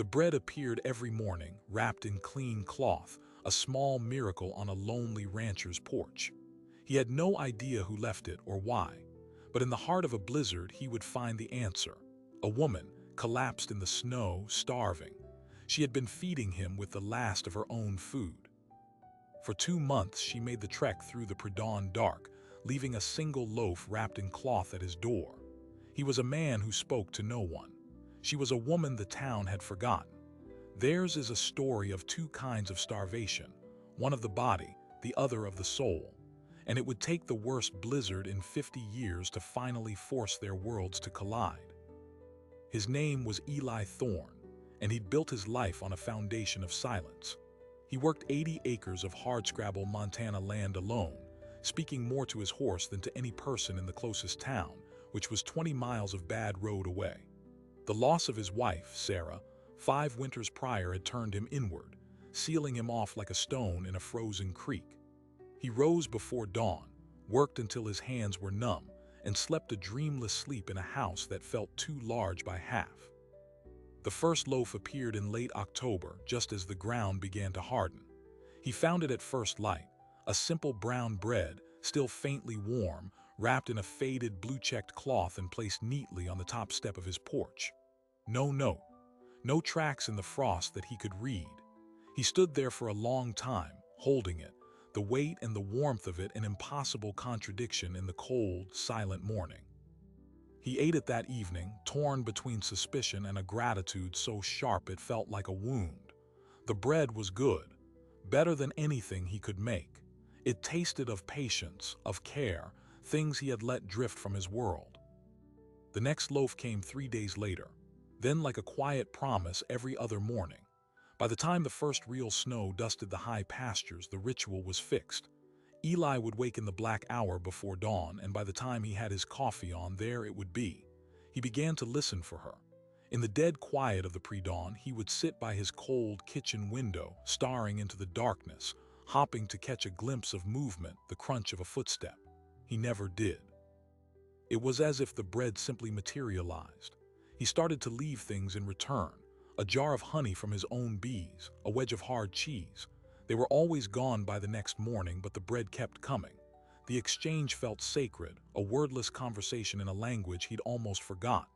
The bread appeared every morning, wrapped in clean cloth, a small miracle on a lonely rancher's porch. He had no idea who left it or why, but in the heart of a blizzard he would find the answer. A woman, collapsed in the snow, starving. She had been feeding him with the last of her own food. For 2 months she made the trek through the pre-dawn dark, leaving a single loaf wrapped in cloth at his door. He was a man who spoke to no one. She was a woman the town had forgotten. Theirs is a story of two kinds of starvation, one of the body, the other of the soul. And it would take the worst blizzard in 50 years to finally force their worlds to collide. His name was Eli Thorne, and he'd built his life on a foundation of silence. He worked 80 acres of hardscrabble Montana land alone, speaking more to his horse than to any person in the closest town, which was 20 miles of bad road away. The loss of his wife, Sarah, 5 winters prior had turned him inward, sealing him off like a stone in a frozen creek. He rose before dawn, worked until his hands were numb, and slept a dreamless sleep in a house that felt too large by half. The first loaf appeared in late October, just as the ground began to harden. He found it at first light, a simple brown bread, still faintly warm, wrapped in a faded blue-checked cloth and placed neatly on the top step of his porch. No note, no tracks in the frost that he could read. He stood there for a long time, holding it, the weight and the warmth of it an impossible contradiction in the cold, silent morning. He ate it that evening, torn between suspicion and a gratitude so sharp it felt like a wound. The bread was good, better than anything he could make. It tasted of patience, of care, things he had let drift from his world. The next loaf came 3 days later, then like a quiet promise every other morning. By the time the first real snow dusted the high pastures, the ritual was fixed. Eli would wake in the black hour before dawn, and by the time he had his coffee on, there it would be. He began to listen for her. In the dead quiet of the pre-dawn, he would sit by his cold kitchen window, staring into the darkness, hopping to catch a glimpse of movement, the crunch of a footstep. He never did. It was as if the bread simply materialized. He started to leave things in return. A jar of honey from his own bees, a wedge of hard cheese. They were always gone by the next morning, but the bread kept coming. The exchange felt sacred, a wordless conversation in a language he'd almost forgot.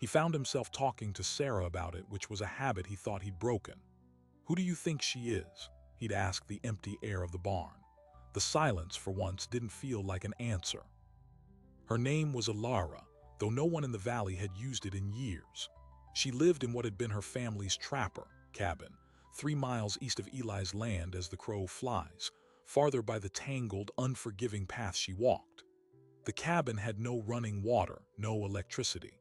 He found himself talking to Sarah about it, which was a habit he thought he'd broken. "Who do you think she is?" he'd ask the empty air of the barn. The silence, for once, didn't feel like an answer. Her name was Alara, though no one in the valley had used it in years. She lived in what had been her family's trapper cabin, 3 miles east of Eli's land as the crow flies, farther by the tangled, unforgiving path she walked. The cabin had no running water, no electricity.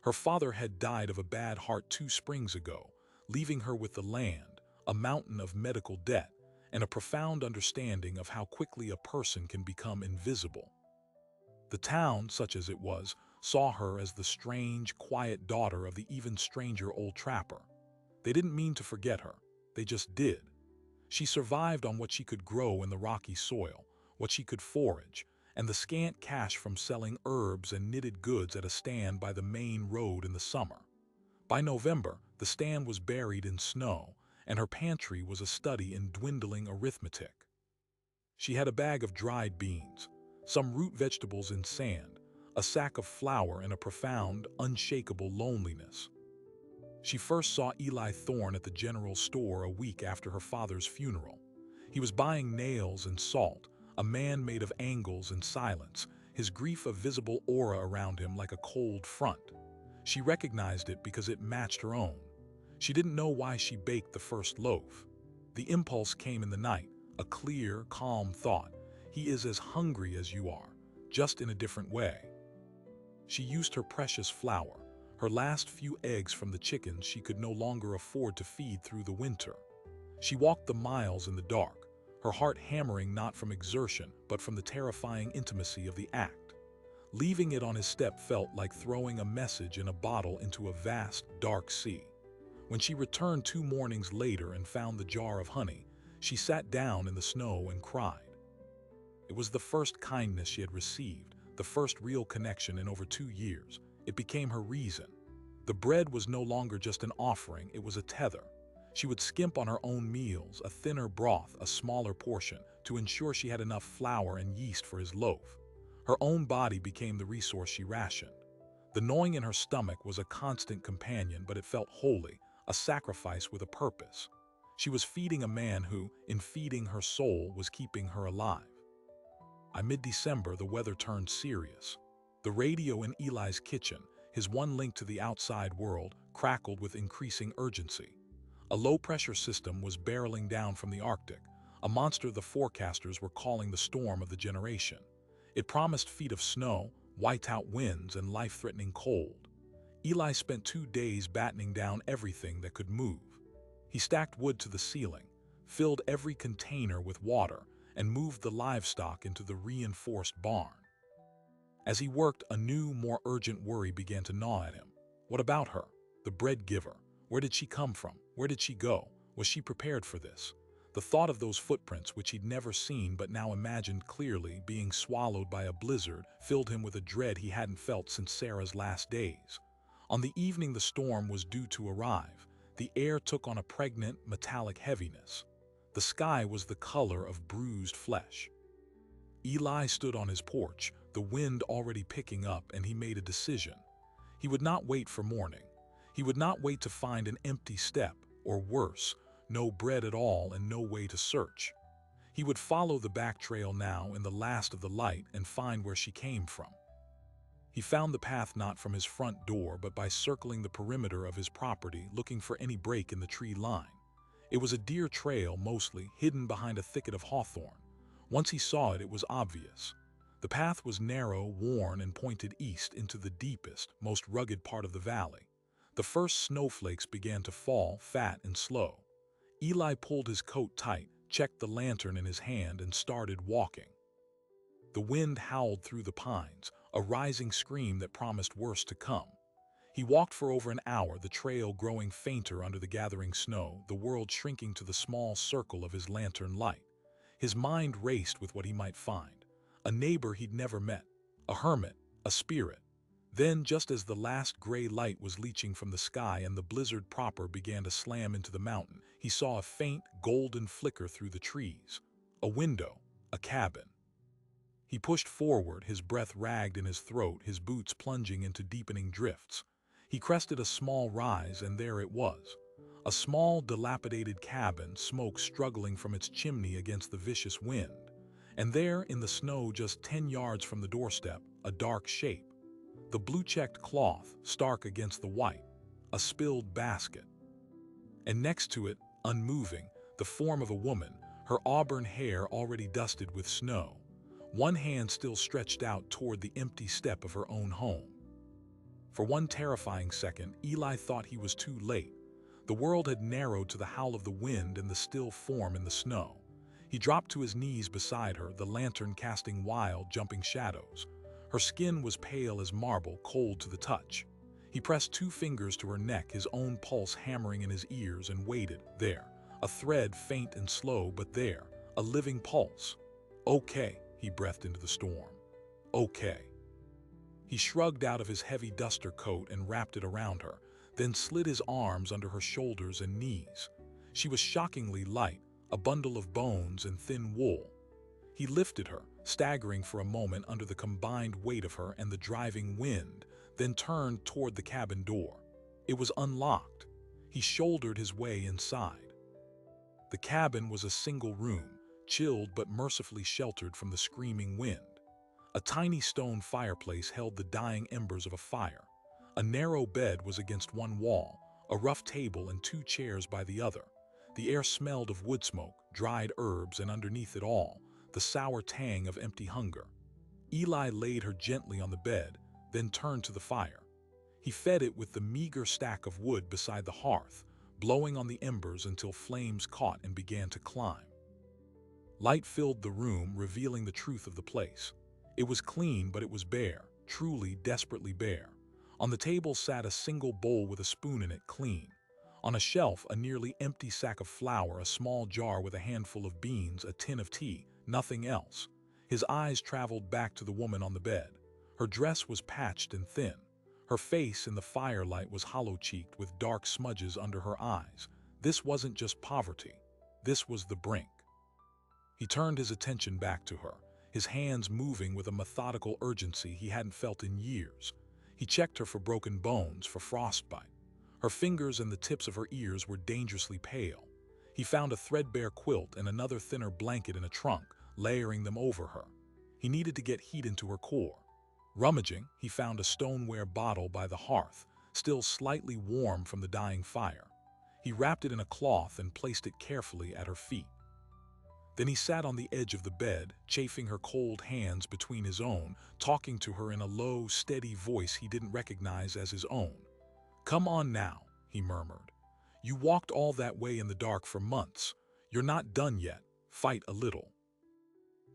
Her father had died of a bad heart 2 springs ago, leaving her with the land, a mountain of medical debt, and a profound understanding of how quickly a person can become invisible. The town, such as it was, saw her as the strange, quiet daughter of the even stranger old trapper. They didn't mean to forget her. They just did. She survived on what she could grow in the rocky soil, what she could forage, and the scant cash from selling herbs and knitted goods at a stand by the main road in the summer. By November, the stand was buried in snow, and her pantry was a study in dwindling arithmetic. She had a bag of dried beans, some root vegetables in sand, a sack of flour, and a profound, unshakable loneliness. She first saw Eli Thorne at the general store a week after her father's funeral. He was buying nails and salt, a man made of angles and silence, his grief a visible aura around him like a cold front. She recognized it because it matched her own. She didn't know why she baked the first loaf. The impulse came in the night, a clear, calm thought. He is as hungry as you are, just in a different way. She used her precious flour, her last few eggs from the chickens she could no longer afford to feed through the winter. She walked the miles in the dark, her heart hammering not from exertion but from the terrifying intimacy of the act. Leaving it on his step felt like throwing a message in a bottle into a vast, dark sea. When she returned 2 mornings later and found the jar of honey, she sat down in the snow and cried. It was the first kindness she had received, the first real connection in over 2 years. It became her reason. The bread was no longer just an offering, it was a tether. She would skimp on her own meals, a thinner broth, a smaller portion, to ensure she had enough flour and yeast for his loaf. Her own body became the resource she rationed. The gnawing in her stomach was a constant companion, but it felt holy, a sacrifice with a purpose. She was feeding a man who, in feeding her soul, was keeping her alive. By mid-December, the weather turned serious. The radio in Eli's kitchen, his one link to the outside world, crackled with increasing urgency. A low-pressure system was barreling down from the Arctic, a monster the forecasters were calling the storm of the generation. It promised feet of snow, whiteout winds, and life-threatening cold. Eli spent 2 days battening down everything that could move. He stacked wood to the ceiling, filled every container with water, and moved the livestock into the reinforced barn. As he worked, a new, more urgent worry began to gnaw at him. What about her? The bread giver. Where did she come from? Where did she go? Was she prepared for this? The thought of those footprints, which he'd never seen but now imagined clearly, being swallowed by a blizzard, filled him with a dread he hadn't felt since Sarah's last days. On the evening the storm was due to arrive, the air took on a pregnant, metallic heaviness. The sky was the color of bruised flesh. Eli stood on his porch, the wind already picking up, and he made a decision. He would not wait for morning. He would not wait to find an empty step, or worse, no bread at all and no way to search. He would follow the back trail now in the last of the light and find where she came from. He found the path not from his front door but by circling the perimeter of his property, looking for any break in the tree line. It was a deer trail mostly, hidden behind a thicket of hawthorn. Once he saw it, it was obvious. The path was narrow, worn, and pointed east into the deepest, most rugged part of the valley. The first snowflakes began to fall, fat and slow. Eli pulled his coat tight, checked the lantern in his hand, and started walking. The wind howled through the pines, a rising scream that promised worse to come. He walked for over an hour, the trail growing fainter under the gathering snow, the world shrinking to the small circle of his lantern light. His mind raced with what he might find. A neighbor he'd never met, a hermit, a spirit. Then, just as the last gray light was leaching from the sky and the blizzard proper began to slam into the mountain, he saw a faint, golden flicker through the trees. A window, a cabin. He pushed forward, his breath ragged in his throat, his boots plunging into deepening drifts. He crested a small rise, and there it was. A small, dilapidated cabin, smoke struggling from its chimney against the vicious wind. And there, in the snow just 10 yards from the doorstep, a dark shape. The blue-checked cloth, stark against the white. A spilled basket. And next to it, unmoving, the form of a woman, her auburn hair already dusted with snow. One hand still stretched out toward the empty step of her own home. For one terrifying second, Eli thought he was too late. The world had narrowed to the howl of the wind and the still form in the snow. He dropped to his knees beside her, the lantern casting wild, jumping shadows. Her skin was pale as marble, cold to the touch. He pressed 2 fingers to her neck, his own pulse hammering in his ears, and waited. There, a thread, faint and slow, but there, a living pulse. Okay, he breathed into the storm. Okay. He shrugged out of his heavy duster coat and wrapped it around her, then slid his arms under her shoulders and knees. She was shockingly light, a bundle of bones and thin wool. He lifted her, staggering for a moment under the combined weight of her and the driving wind, then turned toward the cabin door. It was unlocked. He shouldered his way inside. The cabin was a single room, chilled but mercifully sheltered from the screaming wind. A tiny stone fireplace held the dying embers of a fire. A narrow bed was against one wall, a rough table and 2 chairs by the other. The air smelled of wood smoke, dried herbs, and underneath it all, the sour tang of empty hunger. Eli laid her gently on the bed, then turned to the fire. He fed it with the meager stack of wood beside the hearth, blowing on the embers until flames caught and began to climb. Light filled the room, revealing the truth of the place. It was clean, but it was bare, truly, desperately bare. On the table sat a single bowl with a spoon in it, clean. On a shelf, a nearly empty sack of flour, a small jar with a handful of beans, a tin of tea, nothing else. His eyes traveled back to the woman on the bed. Her dress was patched and thin. Her face in the firelight was hollow-cheeked with dark smudges under her eyes. This wasn't just poverty. This was the brink. He turned his attention back to her, his hands moving with a methodical urgency he hadn't felt in years. He checked her for broken bones, for frostbite. Her fingers and the tips of her ears were dangerously pale. He found a threadbare quilt and another thinner blanket in a trunk, layering them over her. He needed to get heat into her core. Rummaging, he found a stoneware bottle by the hearth, still slightly warm from the dying fire. He wrapped it in a cloth and placed it carefully at her feet. Then he sat on the edge of the bed, chafing her cold hands between his own, talking to her in a low, steady voice he didn't recognize as his own. "Come on now," he murmured. "You walked all that way in the dark for months. You're not done yet. Fight a little."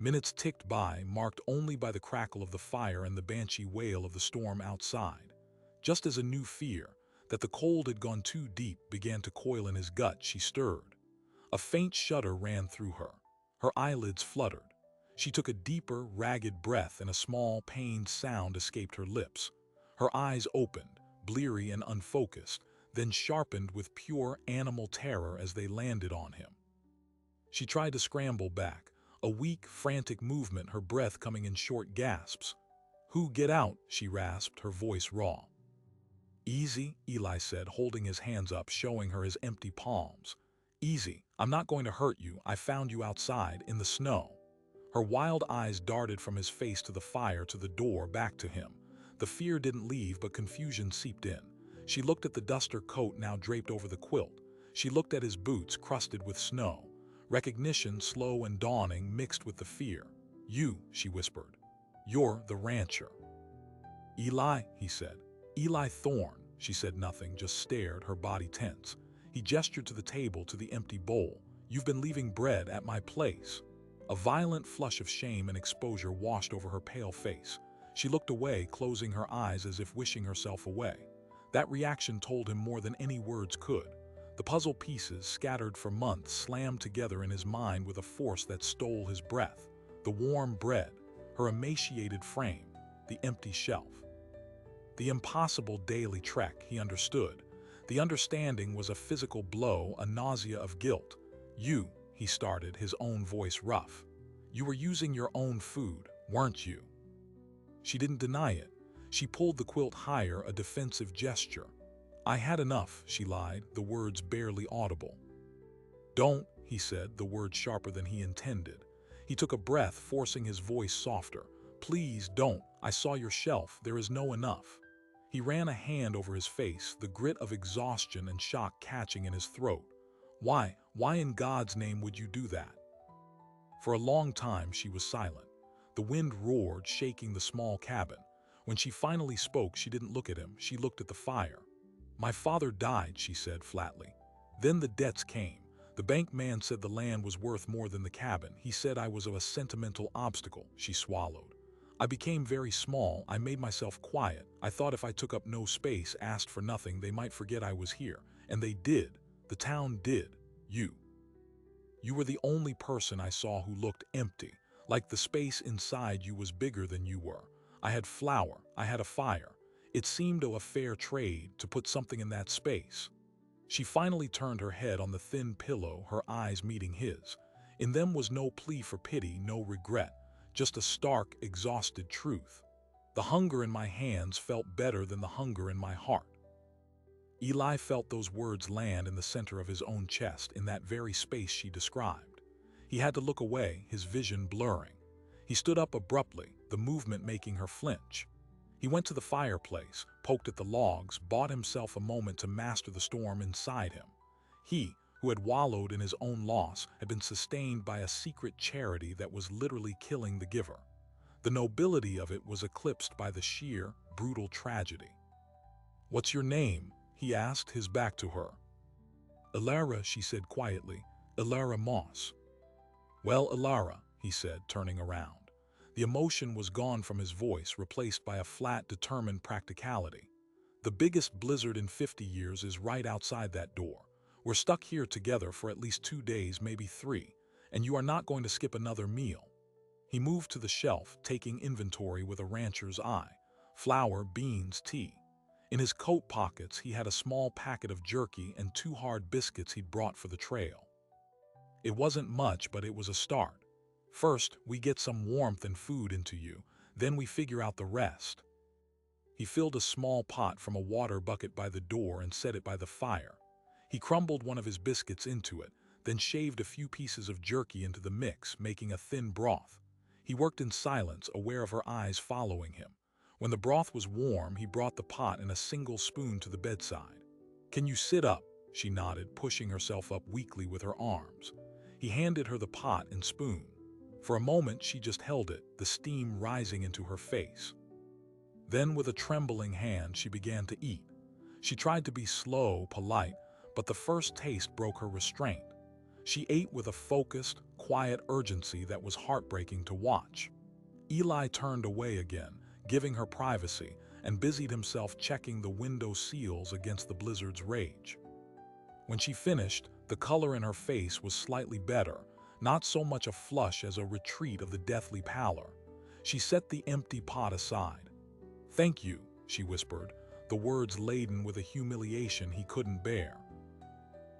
Minutes ticked by, marked only by the crackle of the fire and the banshee wail of the storm outside. Just as a new fear, that the cold had gone too deep, began to coil in his gut, she stirred. A faint shudder ran through her. Her eyelids fluttered. She took a deeper, ragged breath and a small, pained sound escaped her lips. Her eyes opened, bleary and unfocused, then sharpened with pure animal terror as they landed on him. She tried to scramble back, a weak, frantic movement, her breath coming in short gasps. "Who, get out," she rasped, her voice raw. "Easy," Eli said, holding his hands up, showing her his empty palms. "Easy. I'm not going to hurt you. I found you outside, in the snow." Her wild eyes darted from his face to the fire, to the door, back to him. The fear didn't leave, but confusion seeped in. She looked at the duster coat now draped over the quilt. She looked at his boots crusted with snow. Recognition, slow and dawning, mixed with the fear. "You," she whispered. "You're the rancher." "Eli," he said. "Eli Thorne." She said nothing, just stared, her body tense. He gestured to the table, to the empty bowl. "You've been leaving bread at my place." A violent flush of shame and exposure washed over her pale face. She looked away, closing her eyes as if wishing herself away. That reaction told him more than any words could. The puzzle pieces, scattered for months, slammed together in his mind with a force that stole his breath. The warm bread, her emaciated frame, the empty shelf. The impossible daily trek, he understood. The understanding was a physical blow, a nausea of guilt. "You," he started, his own voice rough. "You were using your own food, weren't you?" She didn't deny it. She pulled the quilt higher, a defensive gesture. "I had enough," she lied, the words barely audible. "Don't," he said, the word sharper than he intended. He took a breath, forcing his voice softer. "Please don't. I saw your shelf. There is no enough." He ran a hand over his face, the grit of exhaustion and shock catching in his throat. Why in God's name would you do that?" For a long time she was silent. The wind roared, shaking the small cabin. When she finally spoke, she didn't look at him, she looked at the fire. "My father died," she said flatly. "Then the debts came. The bank man said the land was worth more than the cabin. He said I was a sentimental obstacle," she swallowed. "I became very small. I made myself quiet. I thought if I took up no space, asked for nothing, they might forget I was here. And they did. The town did. You. You were the only person I saw who looked empty, like the space inside you was bigger than you were. I had flour. I had a fire. It seemed a fair trade to put something in that space." She finally turned her head on the thin pillow, her eyes meeting his. In them was no plea for pity, no regret, just a stark, exhausted truth. "The hunger in my hands felt better than the hunger in my heart." Eli felt those words land in the center of his own chest, in that very space she described. He had to look away, his vision blurring. He stood up abruptly, the movement making her flinch. He went to the fireplace, poked at the logs, bought himself a moment to master the storm inside him. He, who had wallowed in his own loss, had been sustained by a secret charity that was literally killing the giver. The nobility of it was eclipsed by the sheer, brutal tragedy. "What's your name?" he asked, his back to her. "Ilara," she said quietly. "Ilara Moss." "Well, Ilara," he said, turning around. The emotion was gone from his voice, replaced by a flat, determined practicality. "The biggest blizzard in 50 years is right outside that door. We're stuck here together for at least 2 days, maybe 3, and you are not going to skip another meal." He moved to the shelf, taking inventory with a rancher's eye. Flour, beans, tea. In his coat pockets, he had a small packet of jerky and 2 hard biscuits he'd brought for the trail. It wasn't much, but it was a start. First, we get some warmth and food into you, then we figure out the rest. He filled a small pot from a water bucket by the door and set it by the fire. He crumbled one of his biscuits into it, then shaved a few pieces of jerky into the mix, making a thin broth. He worked in silence, aware of her eyes following him. When the broth was warm, he brought the pot and a single spoon to the bedside. "Can you sit up?" she nodded, pushing herself up weakly with her arms. He handed her the pot and spoon. For a moment, she just held it, the steam rising into her face. Then, with a trembling hand, she began to eat. She tried to be slow, polite, but the first taste broke her restraint. She ate with a focused, quiet urgency that was heartbreaking to watch. Eli turned away again, giving her privacy, and busied himself checking the window seals against the blizzard's rage. When she finished, the color in her face was slightly better, not so much a flush as a retreat of the deathly pallor. She set the empty pot aside. "Thank you," she whispered, the words laden with a humiliation he couldn't bear.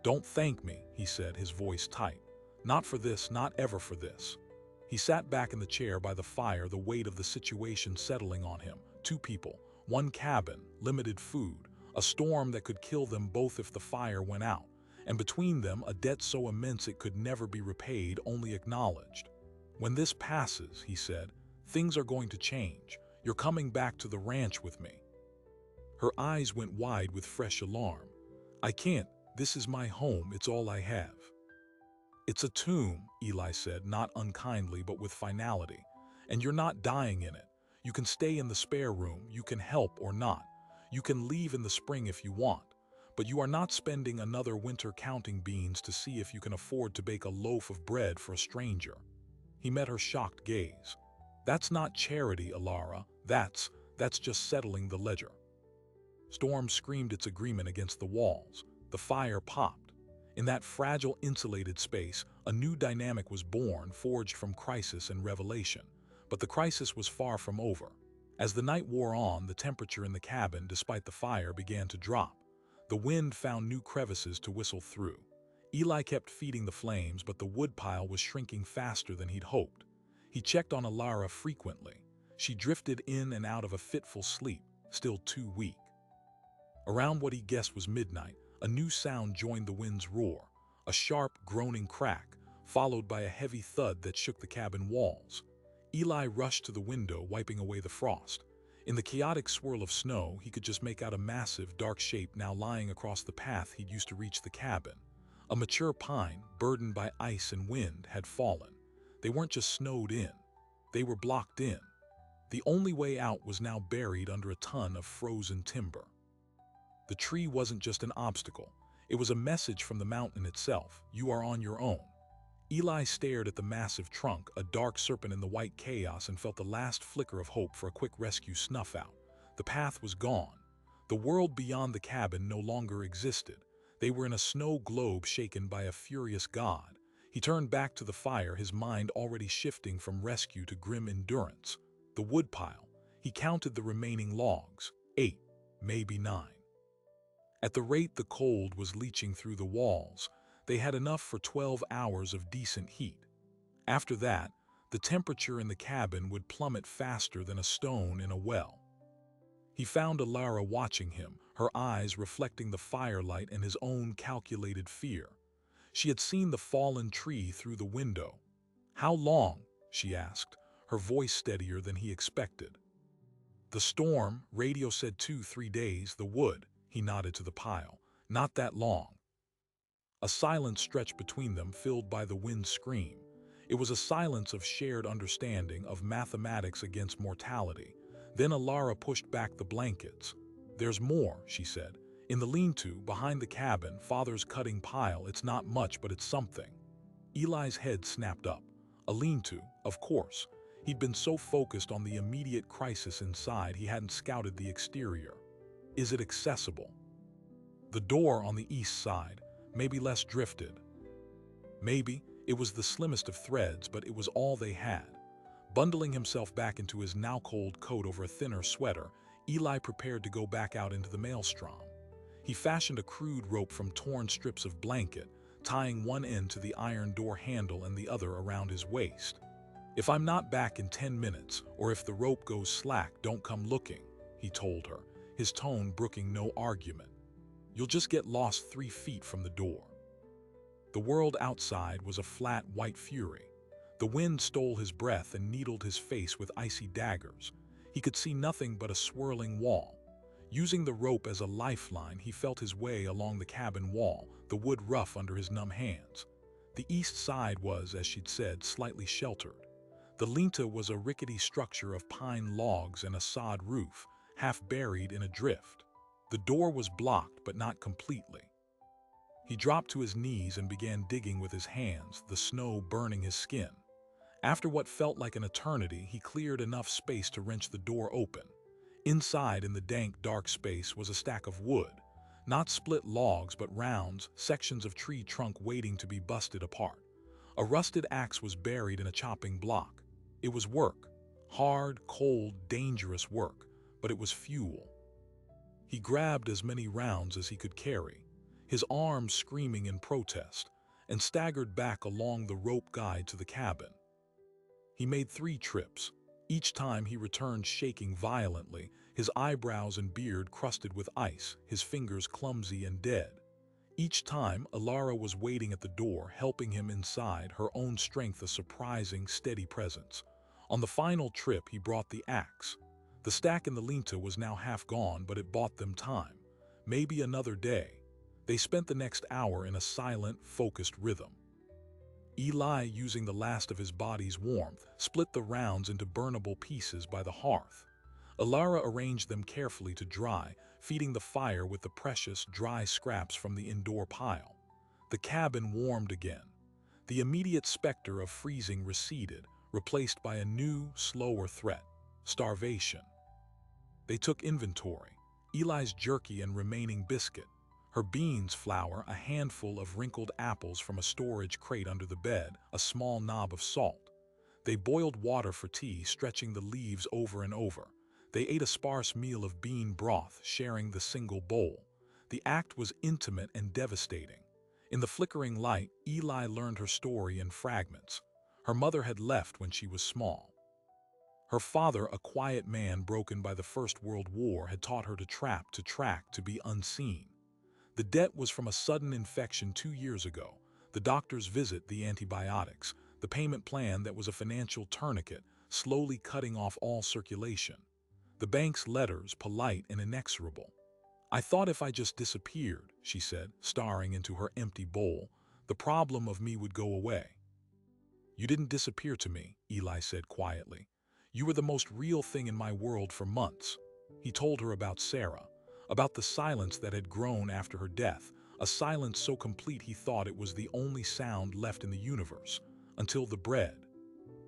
"Don't thank me," he said, his voice tight. "Not for this, not ever for this." He sat back in the chair by the fire, the weight of the situation settling on him. 2 people, 1 cabin, limited food, a storm that could kill them both if the fire went out, and between them a debt so immense it could never be repaid, only acknowledged. "When this passes," he said, "things are going to change. You're coming back to the ranch with me." Her eyes went wide with fresh alarm. "I can't. This is my home. It's all I have." "It's a tomb," Eli said, not unkindly but with finality. "And you're not dying in it. You can stay in the spare room. You can help or not. You can leave in the spring if you want. But you are not spending another winter counting beans to see if you can afford to bake a loaf of bread for a stranger." He met her shocked gaze. "That's not charity, Alara. That's just settling the ledger." Storm screamed its agreement against the walls. The fire popped. In that fragile, insulated space, a new dynamic was born, forged from crisis and revelation. But the crisis was far from over. As the night wore on, the temperature in the cabin, despite the fire, began to drop. The wind found new crevices to whistle through. Eli kept feeding the flames, but the woodpile was shrinking faster than he'd hoped. He checked on Alara frequently. She drifted in and out of a fitful sleep, still too weak. Around what he guessed was midnight, a new sound joined the wind's roar, a sharp, groaning crack, followed by a heavy thud that shook the cabin walls. Eli rushed to the window, wiping away the frost. In the chaotic swirl of snow, he could just make out a massive, dark shape now lying across the path he'd used to reach the cabin. A mature pine, burdened by ice and wind, had fallen. They weren't just snowed in. They were blocked in. The only way out was now buried under a ton of frozen timber. The tree wasn't just an obstacle. It was a message from the mountain itself. "You are on your own." Eli stared at the massive trunk, a dark serpent in the white chaos, and felt the last flicker of hope for a quick rescue snuff out. The path was gone. The world beyond the cabin no longer existed. They were in a snow globe shaken by a furious god. He turned back to the fire, his mind already shifting from rescue to grim endurance. The woodpile. He counted the remaining logs. 8, maybe 9. At the rate the cold was leaching through the walls, they had enough for 12 hours of decent heat. After that, the temperature in the cabin would plummet faster than a stone in a well. He found Alara watching him, her eyes reflecting the firelight and his own calculated fear. She had seen the fallen tree through the window. "How long?" she asked, her voice steadier than he expected. "The storm," radio said 2-3 days. "The wood," he nodded to the pile. "Not that long." A silence stretched between them, filled by the wind's scream. It was a silence of shared understanding, of mathematics against mortality. Then Alara pushed back the blankets. "There's more," she said. "In the lean-to, behind the cabin, Father's cutting pile. It's not much, but it's something." Eli's head snapped up. A lean-to, of course. He'd been so focused on the immediate crisis inside, he hadn't scouted the exterior. Is it accessible? The door on the east side, maybe less drifted. Maybe. It was the slimmest of threads, but it was all they had. Bundling himself back into his now-cold coat over a thinner sweater, Eli prepared to go back out into the maelstrom. He fashioned a crude rope from torn strips of blanket, tying one end to the iron door handle and the other around his waist. "If I'm not back in 10 minutes, or if the rope goes slack, don't come looking," he told her, his tone brooking no argument. "You'll just get lost 3 feet from the door." The world outside was a flat white fury. The wind stole his breath and needled his face with icy daggers. He could see nothing but a swirling wall. Using the rope as a lifeline, he felt his way along the cabin wall, the wood rough under his numb hands. The east side was, as she'd said, slightly sheltered. The linta was a rickety structure of pine logs and a sod roof, half buried in a drift. The door was blocked, but not completely. He dropped to his knees and began digging with his hands, the snow burning his skin. After what felt like an eternity, he cleared enough space to wrench the door open. Inside, in the dank, dark space, was a stack of wood. Not split logs, but rounds, sections of tree trunk waiting to be busted apart. A rusted axe was buried in a chopping block. It was work. Hard, cold, dangerous work, but it was fuel. He grabbed as many rounds as he could carry, his arms screaming in protest, and staggered back along the rope guide to the cabin. He made 3 trips. Each time he returned shaking violently, his eyebrows and beard crusted with ice, his fingers clumsy and dead. Each time, Alara was waiting at the door, helping him inside, her own strength a surprising, steady presence. On the final trip, he brought the axe. The stack in the linta was now half gone, but it bought them time. Maybe another day. They spent the next hour in a silent, focused rhythm. Eli, using the last of his body's warmth, split the rounds into burnable pieces by the hearth. Alara arranged them carefully to dry, feeding the fire with the precious, dry scraps from the indoor pile. The cabin warmed again. The immediate specter of freezing receded, replaced by a new, slower threat: starvation. They took inventory: Eli's jerky and remaining biscuit, her beans flour, a handful of wrinkled apples from a storage crate under the bed, a small knob of salt. They boiled water for tea, stretching the leaves over and over. They ate a sparse meal of bean broth, sharing the single bowl. The act was intimate and devastating. In the flickering light, Eli learned her story in fragments. Her mother had left when she was small. Her father, a quiet man broken by the First World War, had taught her to track, to be unseen. The debt was from a sudden infection 2 years ago, the doctor's visit, the antibiotics, the payment plan that was a financial tourniquet, slowly cutting off all circulation. The bank's letters, polite and inexorable. "I thought if I just disappeared," she said, staring into her empty bowl, "the problem of me would go away." "You didn't disappear to me," Eli said quietly. "You were the most real thing in my world for months." He told her about Sarah, about the silence that had grown after her death, a silence so complete he thought it was the only sound left in the universe, until the bread.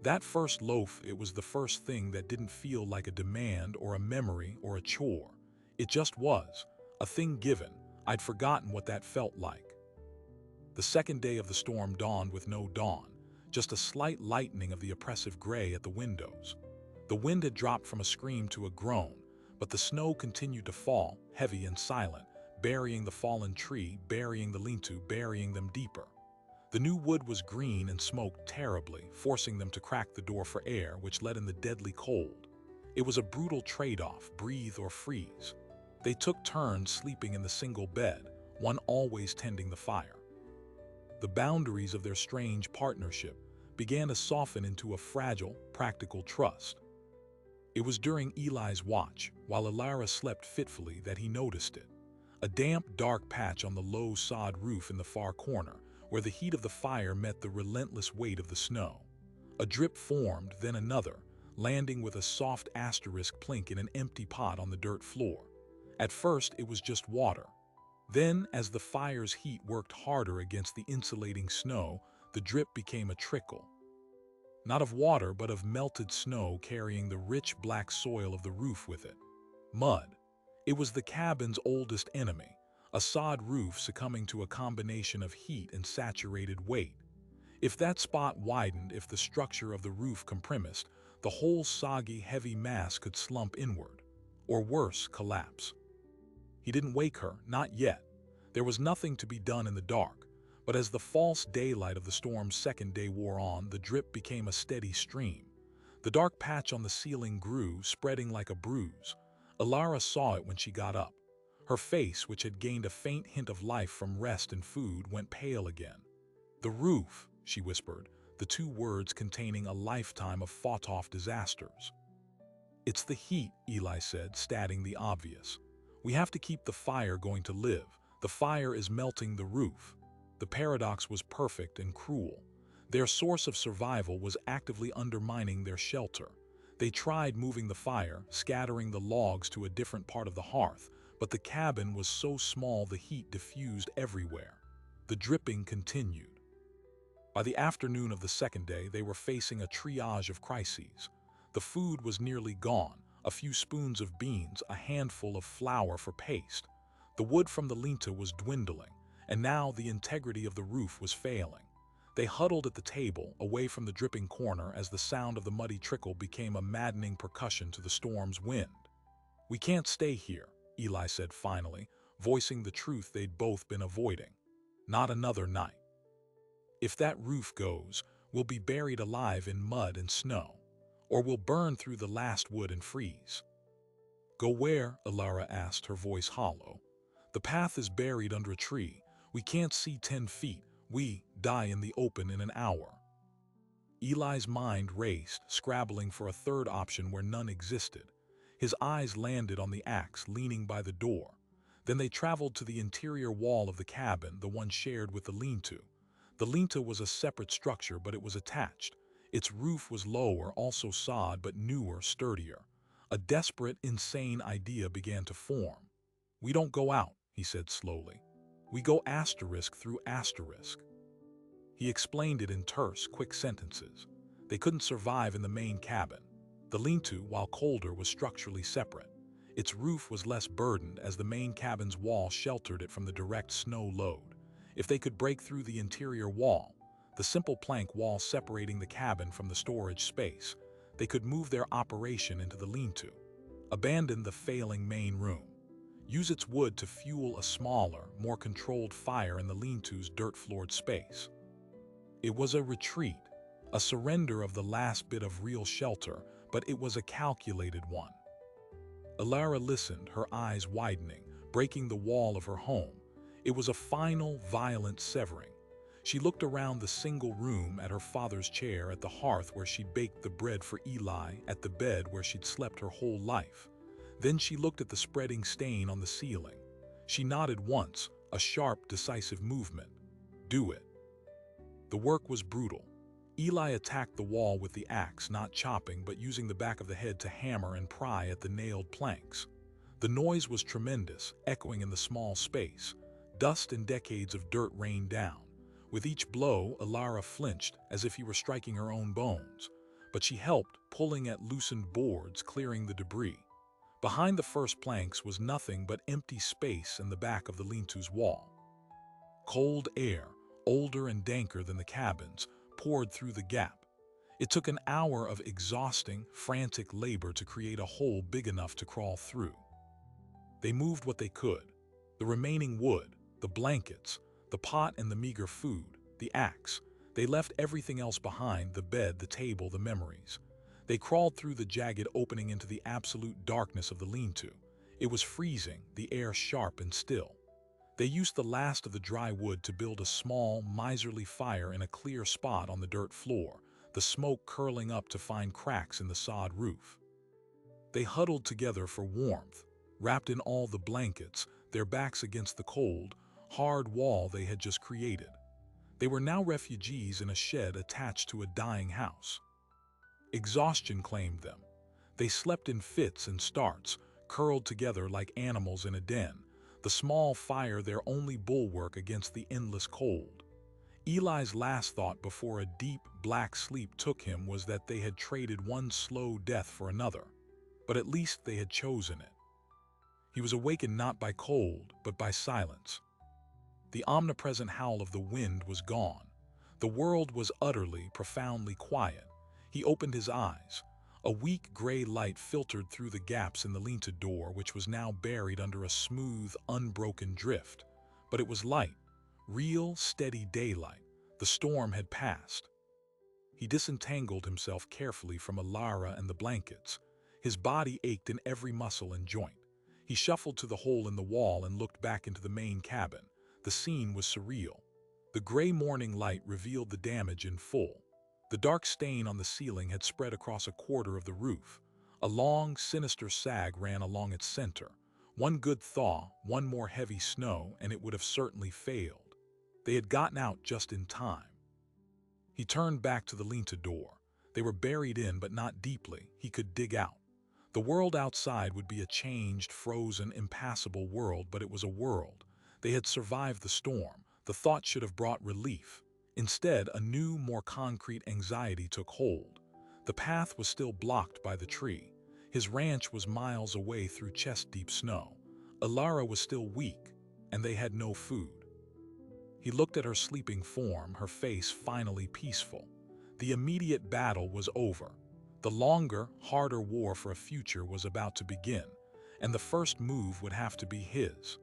That first loaf, it was the first thing that didn't feel like a demand or a memory or a chore. It just was, a thing given. I'd forgotten what that felt like. The second day of the storm dawned with no dawn, just a slight lightening of the oppressive gray at the windows. The wind had dropped from a scream to a groan, but the snow continued to fall, heavy and silent, burying the fallen tree, burying the lean-to, burying them deeper. The new wood was green and smoked terribly, forcing them to crack the door for air, which let in the deadly cold. It was a brutal trade-off, breathe or freeze. They took turns sleeping in the single bed, one always tending the fire. The boundaries of their strange partnership began to soften into a fragile, practical trust. It was during Eli's watch, while Alara slept fitfully, that he noticed it. A damp, dark patch on the low sod roof in the far corner, where the heat of the fire met the relentless weight of the snow. A drip formed, then another, landing with a soft asterisk plink in an empty pot on the dirt floor. At first, it was just water. Then, as the fire's heat worked harder against the insulating snow, the drip became a trickle. Not of water, but of melted snow carrying the rich black soil of the roof with it. Mud. It was the cabin's oldest enemy, a sod roof succumbing to a combination of heat and saturated weight. If that spot widened, if the structure of the roof compressed, the whole soggy, heavy mass could slump inward. or worse, collapse. He didn't wake her, not yet. There was nothing to be done in the dark, but as the false daylight of the storm's second day wore on, the drip became a steady stream. The dark patch on the ceiling grew, spreading like a bruise. Ilara saw it when she got up. Her face, which had gained a faint hint of life from rest and food, went pale again. "The roof," she whispered, the two words containing a lifetime of fought-off disasters. "It's the heat," Eli said, stating the obvious. "We have to keep the fire going to live. The fire is melting the roof." The paradox was perfect and cruel. Their source of survival was actively undermining their shelter. They tried moving the fire, scattering the logs to a different part of the hearth, but the cabin was so small the heat diffused everywhere. The dripping continued. By the afternoon of the second day, they were facing a triage of crises. The food was nearly gone, a few spoons of beans, a handful of flour for paste. The wood from the linta was dwindling, and now the integrity of the roof was failing. They huddled at the table, away from the dripping corner, as the sound of the muddy trickle became a maddening percussion to the storm's wind. "We can't stay here," Eli said finally, voicing the truth they'd both been avoiding. "Not another night. If that roof goes, we'll be buried alive in mud and snow, or we'll burn through the last wood and freeze." "Go where?" Ilara asked, her voice hollow. "The path is buried under a tree. We can't see 10 feet. We die in the open in an hour." Eli's mind raced, scrabbling for a third option where none existed. His eyes landed on the axe leaning by the door. Then they traveled to the interior wall of the cabin, the one shared with the lean-to. The lean-to was a separate structure, but it was attached. Its roof was lower, also sod, but newer, sturdier. A desperate, insane idea began to form. "We don't go out," he said slowly. "We go asterisk through asterisk." He explained it in terse, quick sentences. They couldn't survive in the main cabin. The lean-to, while colder, was structurally separate. Its roof was less burdened as the main cabin's wall sheltered it from the direct snow load. If they could break through the interior wall, the simple plank wall separating the cabin from the storage space, they could move their operation into the lean-to. Abandon the failing main room. Use its wood to fuel a smaller, more controlled fire in the lean-to's dirt-floored space. It was a retreat, a surrender of the last bit of real shelter, but it was a calculated one. Ilara listened, her eyes widening, breaking the wall of her home. It was a final, violent severing. She looked around the single room, at her father's chair, at the hearth where she baked the bread for Eli, at the bed where she'd slept her whole life. Then she looked at the spreading stain on the ceiling. She nodded once, a sharp, decisive movement. "Do it." The work was brutal. Eli attacked the wall with the axe, not chopping, but using the back of the head to hammer and pry at the nailed planks. The noise was tremendous, echoing in the small space. Dust and decades of dirt rained down. With each blow, Ilara flinched, as if he were striking her own bones. But she helped, pulling at loosened boards, clearing the debris. Behind the first planks was nothing but empty space in the back of the lean-to's wall. Cold air, older and danker than the cabin's, poured through the gap. It took an hour of exhausting, frantic labor to create a hole big enough to crawl through. They moved what they could. The remaining wood, the blankets, the pot and the meager food, the axe. They left everything else behind, the bed, the table, the memories. They crawled through the jagged opening into the absolute darkness of the lean-to. It was freezing, the air sharp and still. They used the last of the dry wood to build a small, miserly fire in a clear spot on the dirt floor, the smoke curling up to find cracks in the sod roof. They huddled together for warmth, wrapped in all the blankets, their backs against the cold, hard wall they had just created. They were now refugees in a shed attached to a dying house. Exhaustion claimed them. They slept in fits and starts, curled together like animals in a den, the small fire their only bulwark against the endless cold. Eli's last thought before a deep, black sleep took him was that they had traded one slow death for another, but at least they had chosen it. He was awakened not by cold, but by silence. The omnipresent howl of the wind was gone. The world was utterly, profoundly quiet. He opened his eyes. A weak gray light filtered through the gaps in the lean-to door, which was now buried under a smooth, unbroken drift. But it was light, real, steady daylight. The storm had passed. He disentangled himself carefully from Alara and the blankets. His body ached in every muscle and joint. He shuffled to the hole in the wall and looked back into the main cabin. The scene was surreal. The gray morning light revealed the damage in full. The dark stain on the ceiling had spread across a quarter of the roof. A long, sinister sag ran along its center. One good thaw, one more heavy snow, and it would have certainly failed. They had gotten out just in time. He turned back to the lean-to door. They were buried in, but not deeply. He could dig out. The world outside would be a changed, frozen, impassable world, but it was a world. They had survived the storm. The thought should have brought relief. Instead, a new, more concrete anxiety took hold. The path was still blocked by the tree. His ranch was miles away through chest-deep snow. Alara was still weak, and they had no food. He looked at her sleeping form, her face finally peaceful. The immediate battle was over. The longer, harder war for a future was about to begin, and the first move would have to be his.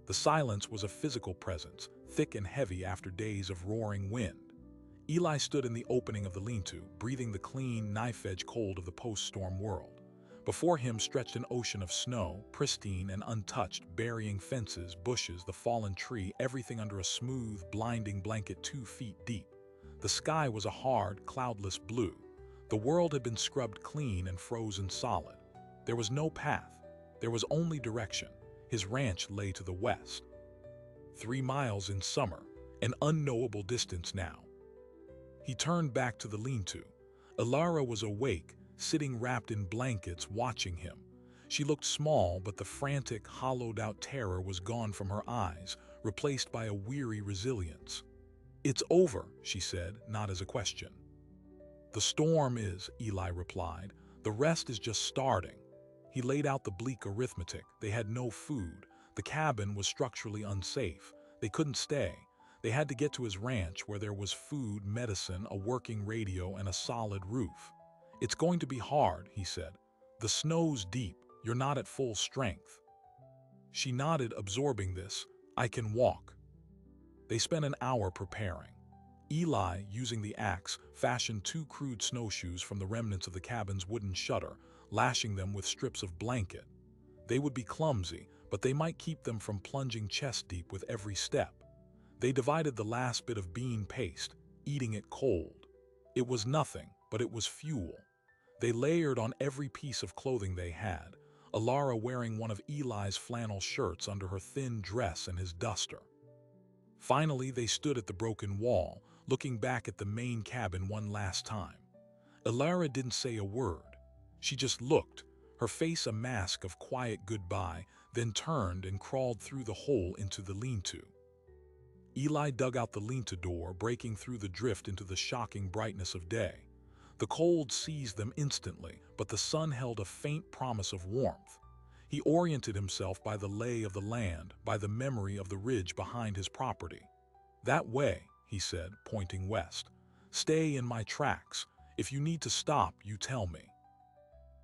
The silence was a physical presence, thick and heavy after days of roaring wind. Eli stood in the opening of the lean-to, breathing the clean, knife-edge cold of the post-storm world. Before him stretched an ocean of snow, pristine and untouched, burying fences, bushes, the fallen tree, everything under a smooth, blinding blanket 2 feet deep. The sky was a hard, cloudless blue. The world had been scrubbed clean and frozen solid. There was no path. There was only direction. His ranch lay to the west. 3 miles in summer, an unknowable distance now. He turned back to the lean-to. Alara was awake, sitting wrapped in blankets, watching him. She looked small, but the frantic, hollowed-out terror was gone from her eyes, replaced by a weary resilience. "It's over," she said, not as a question. "The storm is," Eli replied. "The rest is just starting." He laid out the bleak arithmetic. They had no food. The cabin was structurally unsafe. They couldn't stay. They had to get to his ranch where there was food, medicine, a working radio, and a solid roof. "It's going to be hard," he said. "The snow's deep. You're not at full strength." She nodded, absorbing this. "I can walk." They spent an hour preparing. Eli, using the axe, fashioned 2 crude snowshoes from the remnants of the cabin's wooden shutter, lashing them with strips of blanket. They would be clumsy, but they might keep them from plunging chest-deep with every step. They divided the last bit of bean paste, eating it cold. It was nothing, but it was fuel. They layered on every piece of clothing they had, Alara wearing one of Eli's flannel shirts under her thin dress and his duster. Finally, they stood at the broken wall, looking back at the main cabin one last time. Alara didn't say a word. She just looked, her face a mask of quiet goodbye, then turned and crawled through the hole into the lean-to. Eli dug out the lean-to door, breaking through the drift into the shocking brightness of day. The cold seized them instantly, but the sun held a faint promise of warmth. He oriented himself by the lay of the land, by the memory of the ridge behind his property. "That way," he said, pointing west. "Stay in my tracks. If you need to stop, you tell me."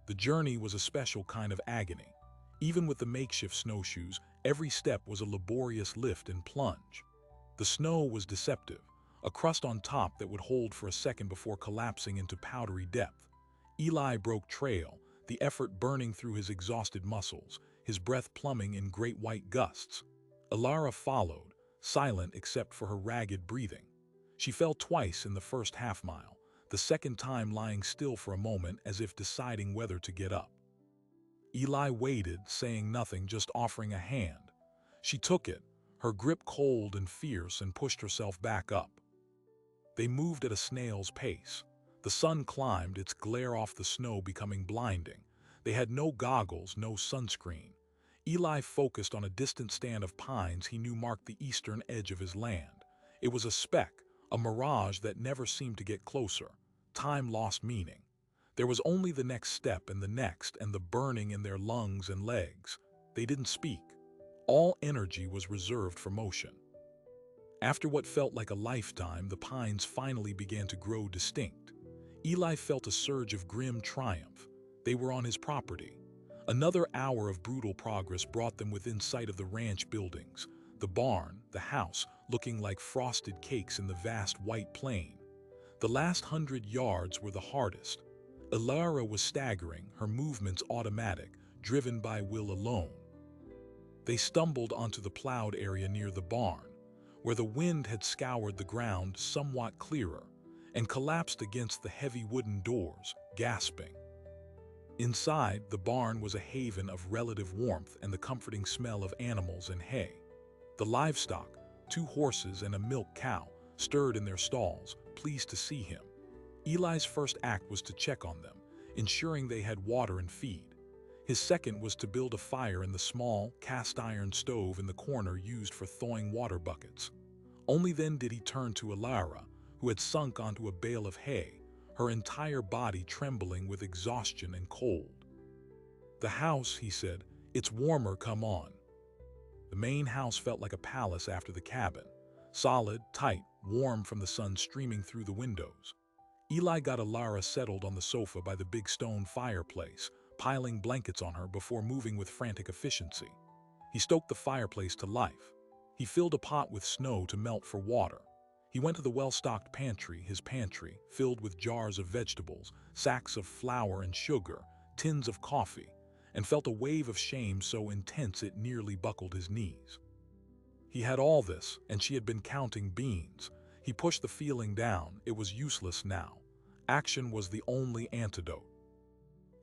The journey was a special kind of agony. Even with the makeshift snowshoes, every step was a laborious lift and plunge. The snow was deceptive, a crust on top that would hold for a second before collapsing into powdery depth. Eli broke trail, the effort burning through his exhausted muscles, his breath plumbing in great white gusts. Alara followed, silent except for her ragged breathing. She fell twice in the first half-mile, the second time lying still for a moment as if deciding whether to get up. Eli waited, saying nothing, just offering a hand. She took it, her grip cold and fierce, and pushed herself back up. They moved at a snail's pace. The sun climbed, its glare off the snow becoming blinding. They had no goggles, no sunscreen. Eli focused on a distant stand of pines he knew marked the eastern edge of his land. It was a speck, a mirage that never seemed to get closer. Time lost meaning. There was only the next step and the next, and the burning in their lungs and legs. They didn't speak. All energy was reserved for motion. After what felt like a lifetime, the pines finally began to grow distinct. Eli felt a surge of grim triumph. They were on his property. Another hour of brutal progress brought them within sight of the ranch buildings, the barn, the house, looking like frosted cakes in the vast white plain. The last 100 yards were the hardest. Ilara was staggering, her movements automatic, driven by will alone. They stumbled onto the plowed area near the barn, where the wind had scoured the ground somewhat clearer, and collapsed against the heavy wooden doors, gasping. Inside, the barn was a haven of relative warmth and the comforting smell of animals and hay. The livestock, 2 horses and a milk cow, stirred in their stalls, pleased to see him. Eli's first act was to check on them, ensuring they had water and feed. His second was to build a fire in the small, cast-iron stove in the corner used for thawing water buckets. Only then did he turn to Ilara, who had sunk onto a bale of hay, her entire body trembling with exhaustion and cold. "The house," he said, "it's warmer, come on." The main house felt like a palace after the cabin, solid, tight, warm from the sun streaming through the windows. Eli got Ilara settled on the sofa by the big stone fireplace, piling blankets on her before moving with frantic efficiency. He stoked the fireplace to life. He filled a pot with snow to melt for water. He went to the well-stocked pantry, his pantry, filled with jars of vegetables, sacks of flour and sugar, tins of coffee, and felt a wave of shame so intense it nearly buckled his knees. He had all this, and she had been counting beans. He pushed the feeling down. It was useless now. Action was the only antidote.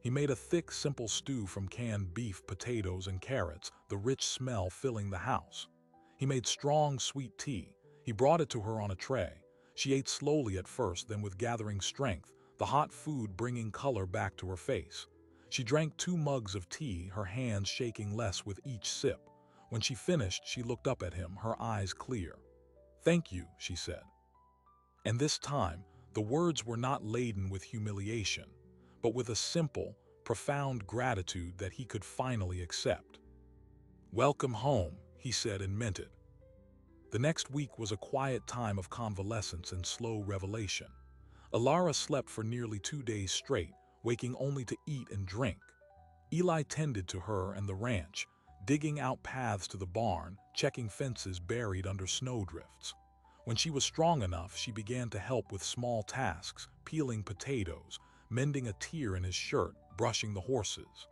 He made a thick, simple stew from canned beef, potatoes, and carrots, the rich smell filling the house. He made strong, sweet tea. He brought it to her on a tray. She ate slowly at first, then with gathering strength, the hot food bringing color back to her face. She drank 2 mugs of tea, her hands shaking less with each sip. When she finished, she looked up at him, her eyes clear. "Thank you," she said. And this time, the words were not laden with humiliation, but with a simple, profound gratitude that he could finally accept. "Welcome home," he said and meant it. The next week was a quiet time of convalescence and slow revelation. Ilara slept for nearly 2 days straight, waking only to eat and drink. Eli tended to her and the ranch, digging out paths to the barn, checking fences buried under snowdrifts. When she was strong enough, she began to help with small tasks, peeling potatoes, mending a tear in his shirt, brushing the horses.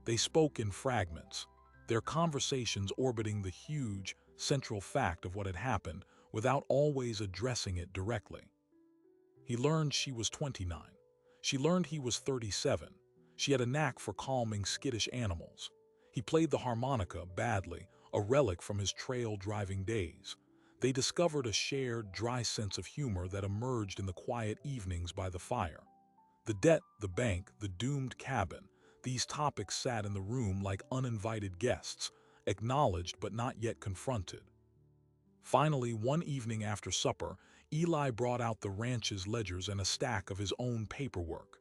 They spoke in fragments, their conversations orbiting the huge, central fact of what had happened without always addressing it directly. He learned she was 29. She learned he was 37. She had a knack for calming skittish animals. He played the harmonica badly, a relic from his trail-driving days. They discovered a shared, dry sense of humor that emerged in the quiet evenings by the fire. The debt, the bank, the doomed cabin, these topics sat in the room like uninvited guests, acknowledged but not yet confronted. Finally, one evening after supper, Eli brought out the ranch's ledgers and a stack of his own paperwork.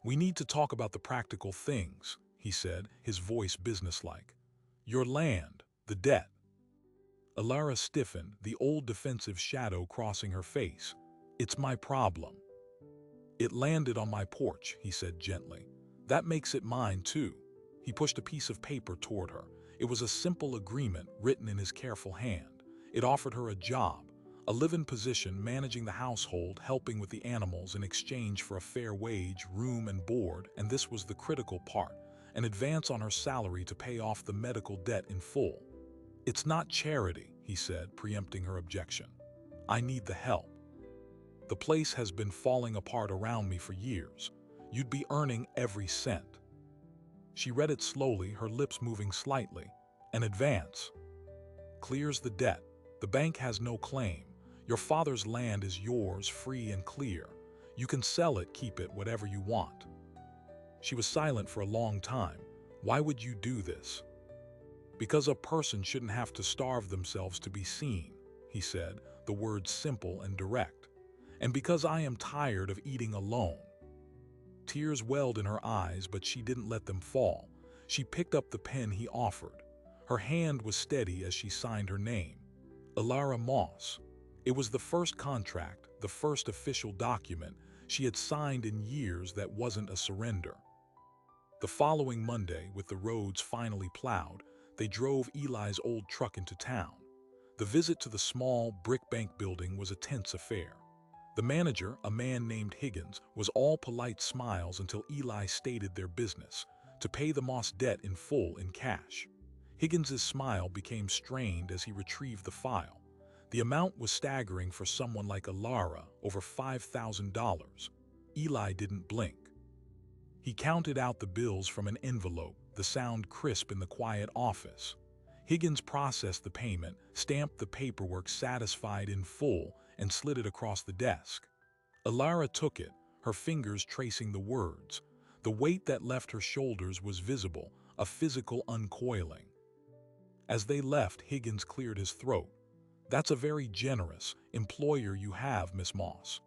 "We need to talk about the practical things," he said, his voice businesslike. "Your land, the debt." Ilara stiffened, the old defensive shadow crossing her face. "It's my problem." "It landed on my porch," he said gently. "That makes it mine, too." He pushed a piece of paper toward her. It was a simple agreement written in his careful hand. It offered her a job, a live-in position managing the household, helping with the animals in exchange for a fair wage, room and board, and this was the critical part, an advance on her salary to pay off the medical debt in full. "It's not charity," he said, preempting her objection. "I need the help. The place has been falling apart around me for years. You'd be earning every cent." She read it slowly, her lips moving slightly. "An advance. Clears the debt. The bank has no claim. Your father's land is yours, free and clear. You can sell it, keep it, whatever you want." She was silent for a long time. "Why would you do this?" "Because a person shouldn't have to starve themselves to be seen," he said, the words simple and direct. "And because I am tired of eating alone." Tears welled in her eyes, but she didn't let them fall. She picked up the pen he offered. Her hand was steady as she signed her name. Ilara Moss. It was the first contract, the first official document. she had signed in years that wasn't a surrender. The following Monday, with the roads finally plowed, they drove Eli's old truck into town. The visit to the small brick bank building was a tense affair. The manager, a man named Higgins, was all polite smiles until Eli stated their business: to pay the Moss debt in full in cash. Higgins's smile became strained as he retrieved the file. The amount was staggering for someone like Alara, over $5,000. Eli didn't blink. He counted out the bills from an envelope, the sound crisp in the quiet office. Higgins processed the payment, stamped the paperwork satisfied in full, and slid it across the desk. Alara took it, her fingers tracing the words. The weight that left her shoulders was visible, a physical uncoiling. As they left, Higgins cleared his throat. "That's a very generous employer you have, Miss Moss."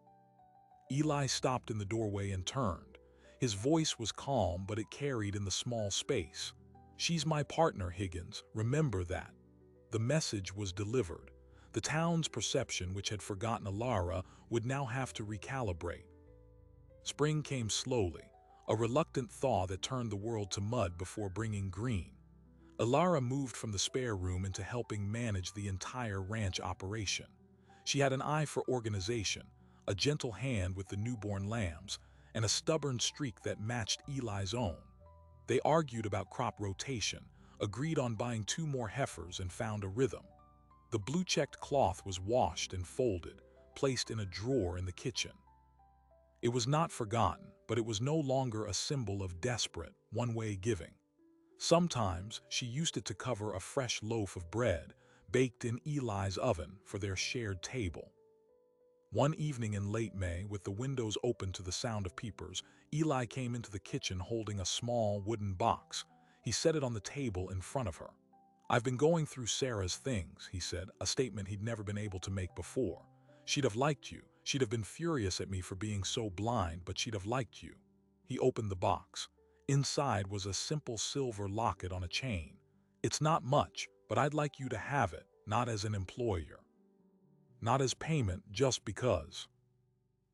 Eli stopped in the doorway and turned. His voice was calm, but it carried in the small space. "She's my partner, Higgins, remember that." The message was delivered. The town's perception, which had forgotten Alara, would now have to recalibrate. Spring came slowly, a reluctant thaw that turned the world to mud before bringing green. Alara moved from the spare room into helping manage the entire ranch operation. She had an eye for organization, a gentle hand with the newborn lambs, and a stubborn streak that matched Eli's own. They argued about crop rotation, agreed on buying 2 more heifers, and found a rhythm. The blue-checked cloth was washed and folded, placed in a drawer in the kitchen. It was not forgotten, but it was no longer a symbol of desperate, one-way giving. Sometimes she used it to cover a fresh loaf of bread, baked in Eli's oven, for their shared table. One evening in late May, with the windows open to the sound of peepers, Eli came into the kitchen holding a small wooden box. He set it on the table in front of her. "I've been going through Sarah's things," he said, a statement he'd never been able to make before. "She'd have liked you. She'd have been furious at me for being so blind, but she'd have liked you." He opened the box. Inside was a simple silver locket on a chain. "It's not much, but I'd like you to have it, not as an employer. Not as payment, just because."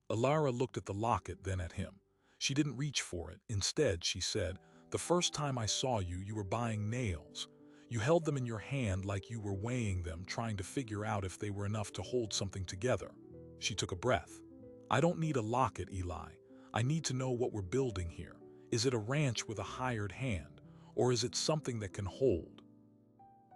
Alara looked at the locket, then at him. She didn't reach for it. Instead, she said, "The first time I saw you, you were buying nails. You held them in your hand like you were weighing them, trying to figure out if they were enough to hold something together." She took a breath. "I don't need a locket, Eli. I need to know what we're building here. Is it a ranch with a hired hand, or is it something that can hold?"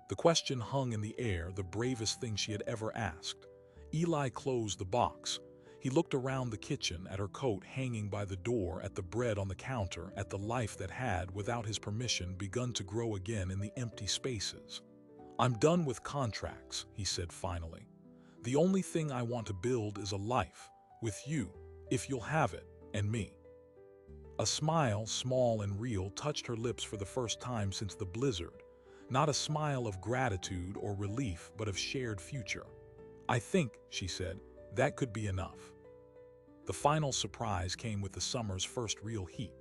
The question hung in the air, the bravest thing she had ever asked. Eli closed the box. He looked around the kitchen, at her coat hanging by the door, at the bread on the counter, at the life that had, without his permission, begun to grow again in the empty spaces. "I'm done with contracts," he said finally. "The only thing I want to build is a life, with you, if you'll have it, and me." A smile, small and real, touched her lips for the first time since the blizzard. Not a smile of gratitude or relief, but of shared future. "I think," she said, "that could be enough." The final surprise came with the summer's first real heat.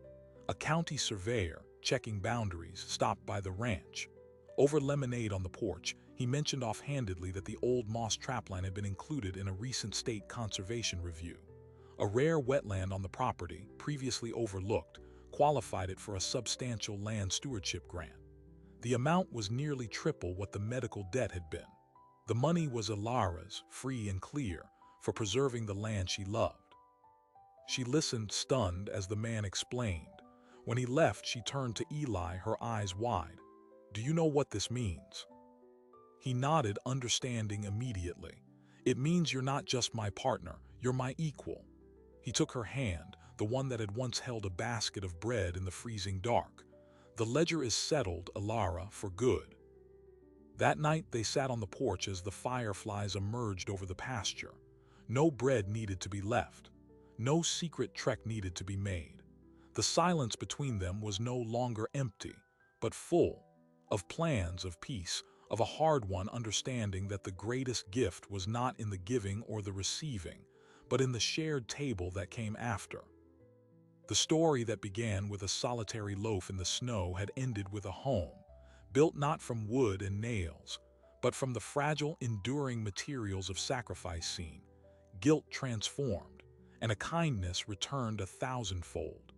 A county surveyor, checking boundaries, stopped by the ranch. Over lemonade on the porch, he mentioned offhandedly that the old Moss trapline had been included in a recent state conservation review. A rare wetland on the property, previously overlooked, qualified it for a substantial land stewardship grant. The amount was nearly triple what the medical debt had been. The money was Alara's, free and clear, for preserving the land she loved. She listened, stunned, as the man explained. When he left, she turned to Eli, her eyes wide. "Do you know what this means?" He nodded, understanding immediately. "It means you're not just my partner, you're my equal." He took her hand, the one that had once held a basket of bread in the freezing dark. "The ledger is settled, Alara, for good." That night they sat on the porch as the fireflies emerged over the pasture. No bread needed to be left. No secret trek needed to be made. The silence between them was no longer empty, but full of plans, of peace, of a hard-won understanding that the greatest gift was not in the giving or the receiving, but in the shared table that came after. The story that began with a solitary loaf in the snow had ended with a home, built not from wood and nails, but from the fragile, enduring materials of sacrifice seen, guilt transformed, and a kindness returned 1,000-fold.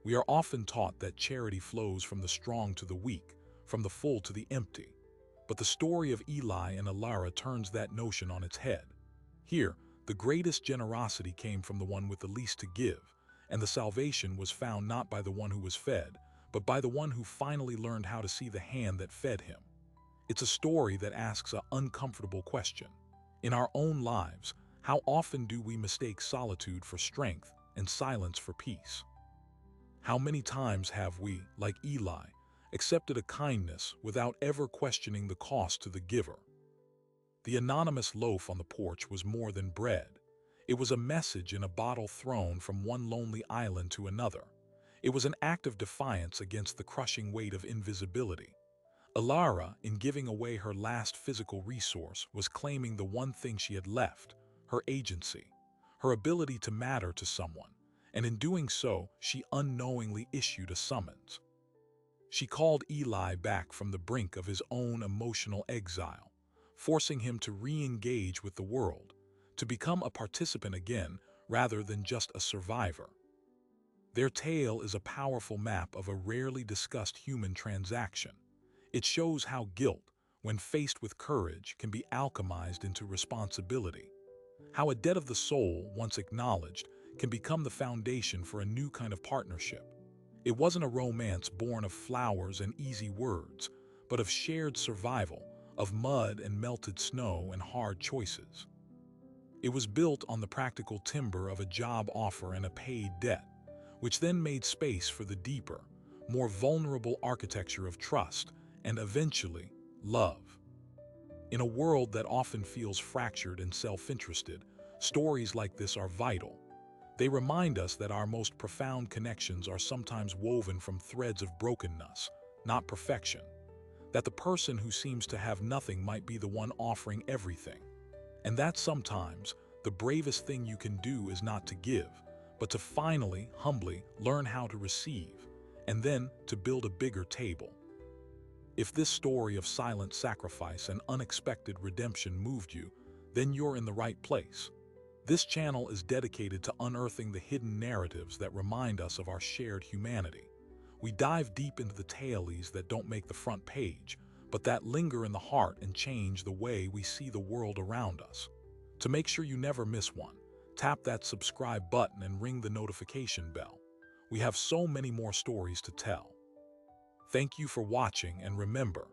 We are often taught that charity flows from the strong to the weak, from the full to the empty. But the story of Eli and Alara turns that notion on its head. Here, the greatest generosity came from the one with the least to give, and the salvation was found not by the one who was fed, but by the one who finally learned how to see the hand that fed him. It's a story that asks an uncomfortable question. In our own lives, how often do we mistake solitude for strength and silence for peace? How many times have we, like Eli, accepted a kindness without ever questioning the cost to the giver? The anonymous loaf on the porch was more than bread. It was a message in a bottle thrown from one lonely island to another. It was an act of defiance against the crushing weight of invisibility. Alara, in giving away her last physical resource, was claiming the one thing she had left, her agency, her ability to matter to someone, and in doing so, she unknowingly issued a summons. She called Eli back from the brink of his own emotional exile, forcing him to re-engage with the world, to become a participant again rather than just a survivor. Their tale is a powerful map of a rarely discussed human transaction. It shows how guilt, when faced with courage, can be alchemized into responsibility. How a debt of the soul, once acknowledged, can become the foundation for a new kind of partnership. It wasn't a romance born of flowers and easy words, but of shared survival, of mud and melted snow and hard choices. It was built on the practical timber of a job offer and a paid debt, which then made space for the deeper, more vulnerable architecture of trust and eventually, love. In a world that often feels fractured and self-interested, stories like this are vital. They remind us that our most profound connections are sometimes woven from threads of brokenness, not perfection. That the person who seems to have nothing might be the one offering everything. And that sometimes, the bravest thing you can do is not to give, but to finally, humbly learn how to receive, and then to build a bigger table. If this story of silent sacrifice and unexpected redemption moved you, then you're in the right place. This channel is dedicated to unearthing the hidden narratives that remind us of our shared humanity. We dive deep into the tales that don't make the front page, but that linger in the heart and change the way we see the world around us. To make sure you never miss one, tap that subscribe button and ring the notification bell. We have so many more stories to tell. Thank you for watching, and remember,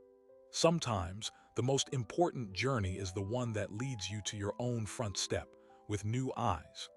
sometimes the most important journey is the one that leads you to your own front step with new eyes.